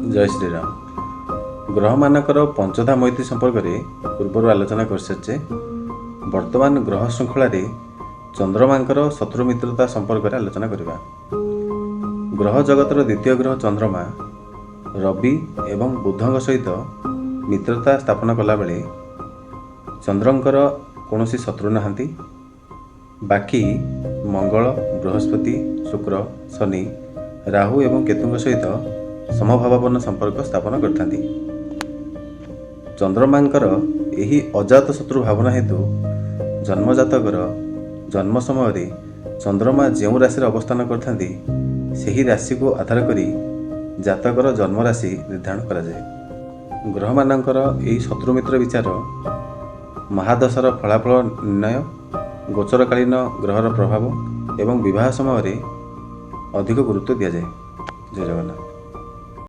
जय श्रीराम। ग्रह मानकर पंचधा मैत्री संपर्क में पूर्व आलोचना कर सारे। वर्तमान ग्रह श्रृंखल चंद्रमांकर शत्रु मित्रता संपर्क में आलोचना करवा। ग्रह जगतर द्वितीय ग्रह चंद्रमा रवि एवं बुधों सहित मित्रता स्थापन कला बेले चंद्रंकर कौन शत्रु नहांती। बाकी मंगल, बृहस्पति, शुक्र, शनि, राहु एवं केतुंक सहित समभावापन्न संपर्क स्थापन करथांती। चंद्रमांकर एही अजात शत्रु भावना हेतु जन्मजातकर जन्म समय चंद्रमा जो राशि अवस्थान करथांती ସେହି ରାଶିକୁ ଆଧାର କରି ଜାତକର ଜନ୍ମ ରାଶି ନିର୍ଦ୍ଧାରଣ କରାଯାଏ। ଗ୍ରହମାନଙ୍କର ଏହି ଶତ୍ରୁମିତ୍ର ବିଚାର ମହାଦଶାର ଫଳାଫଳ ନିର୍ଣ୍ଣୟ, ଗୋଚରକାଳୀନ ଗ୍ରହର ପ୍ରଭାବ ଏବଂ ବିବାହ ସମୟରେ ଅଧିକ ଗୁରୁତ୍ୱ ଦିଆଯାଏ। ଜୟ ଜଗନ୍ନାଥ।